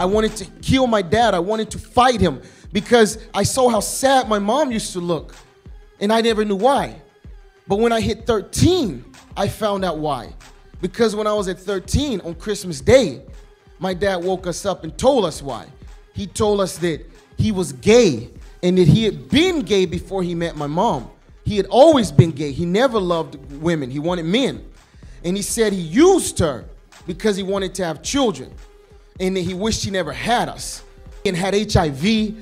I wanted to kill my dad. I wanted to fight him because I saw how sad my mom used to look, and I never knew why. But when I hit 13, I found out why. Because when I was at 13 on Christmas Day, my dad woke us up and told us why. He told us that he was gay and that he had been gay before he met my mom. He had always been gay. He never loved women. He wanted men. And he said he used her because he wanted to have children. And that he wished he never had us. And had HIV.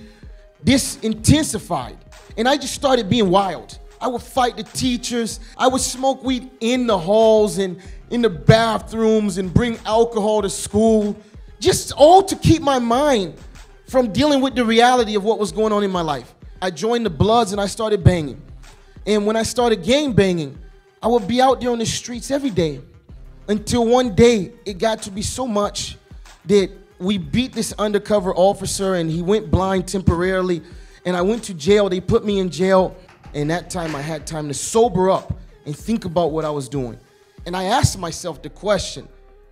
This intensified. And I just started being wild. I would fight the teachers. I would smoke weed in the halls and in the bathrooms and bring alcohol to school. Just all to keep my mind from dealing with the reality of what was going on in my life. I joined the Bloods and I started banging. And when I started gang banging, I would be out there on the streets every day. Until one day, it got to be so much that we beat this undercover officer and he went blind temporarily. And I went to jail. They put me in jail. And that time I had time to sober up and think about what I was doing. And I asked myself the question,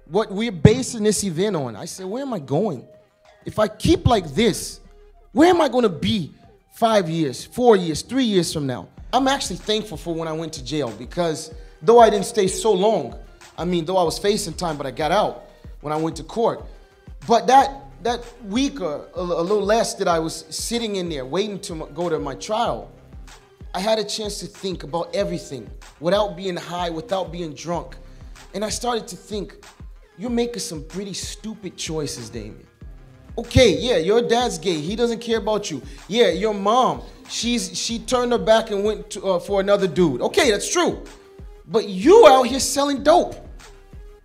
what we're basing this event on. I said, where am I going? If I keep like this, where am I going to be 5 years, 4 years, 3 years from now? I'm actually thankful for when I went to jail because though I didn't stay so long, though I was facing time, but I got out when I went to court. But that week or a little less that I was sitting in there waiting to go to my trial, I had a chance to think about everything without being high, without being drunk. And I started to think, you're making some pretty stupid choices, Damien. Okay, yeah, your dad's gay. He doesn't care about you. Yeah, your mom, she turned her back and went for another dude. Okay, that's true. But you out here selling dope.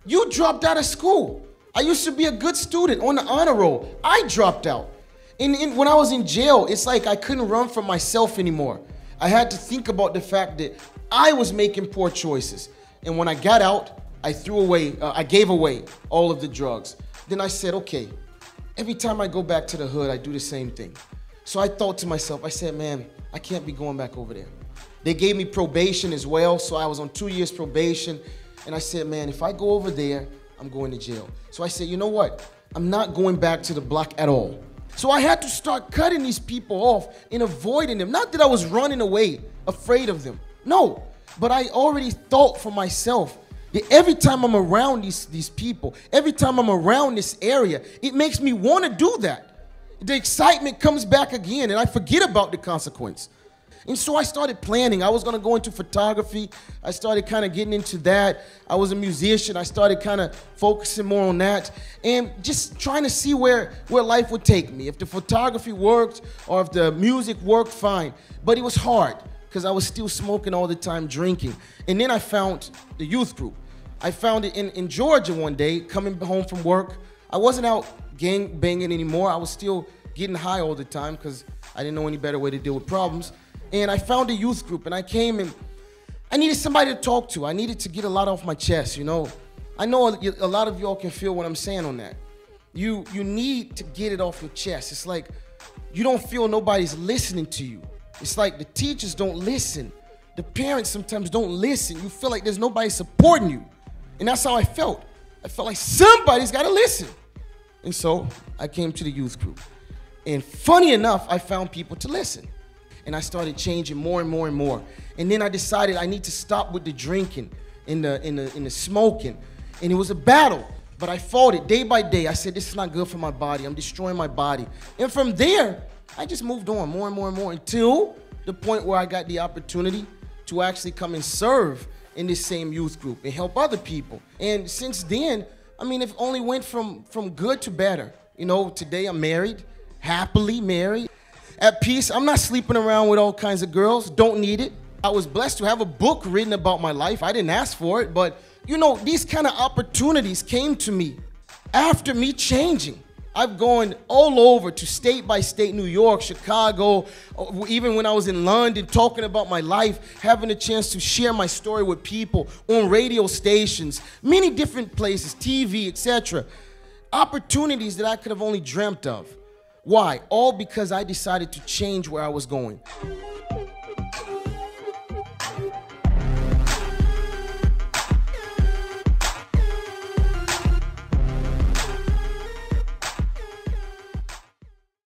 You dropped out of school. I used to be a good student on the honor roll. I dropped out. And when I was in jail, it's like I couldn't run from myself anymore. I had to think about the fact that I was making poor choices. And when I got out, I gave away all of the drugs. Then I said, okay, every time I go back to the hood, I do the same thing. So I thought to myself, I said, man, I can't be going back over there. They gave me probation as well, so I was on 2 years probation. And I said, man, if I go over there, I'm going to jail. So I said, you know what? I'm not going back to the block at all. So I had to start cutting these people off and avoiding them. Not that I was running away, afraid of them. No, but I already thought for myself that every time I'm around these people, every time I'm around this area, it makes me want to do that. The excitement comes back again and I forget about the consequence. And so I started planning. I was going to go into photography. I started kind of getting into that. I was a musician. I started kind of focusing more on that and just trying to see where life would take me. If the photography worked or if the music worked, fine. But it was hard because I was still smoking all the time, drinking. And then I found the youth group. I found it in Georgia one day, coming home from work. I wasn't out gang banging anymore. I was still getting high all the time because I didn't know any better way to deal with problems. And I found a youth group, and I came and I needed somebody to talk to. I needed to get a lot off my chest, you know. I know a lot of y'all can feel what I'm saying on that. You need to get it off your chest. It's like you don't feel nobody's listening to you. It's like the teachers don't listen. The parents sometimes don't listen. You feel like there's nobody supporting you. And that's how I felt. I felt like somebody's got to listen. And so I came to the youth group. And funny enough, I found people to listen. And I started changing more and more and more. And then I decided I need to stop with the drinking and the smoking. And it was a battle, but I fought it day by day. I said, this is not good for my body. I'm destroying my body. And from there, I just moved on more and more and more until the point where I got the opportunity to actually come and serve in this same youth group and help other people. And since then, it only went from good to better. You know, today I'm married, happily married. At peace. I'm not sleeping around with all kinds of girls. Don't need it. I was blessed to have a book written about my life. I didn't ask for it, but you know, these kind of opportunities came to me after me changing. I've gone all over to state by state, New York, Chicago, even when I was in London, talking about my life, having a chance to share my story with people on radio stations, many different places, TV, etc. Opportunities that I could have only dreamt of. Why? All because I decided to change where I was going.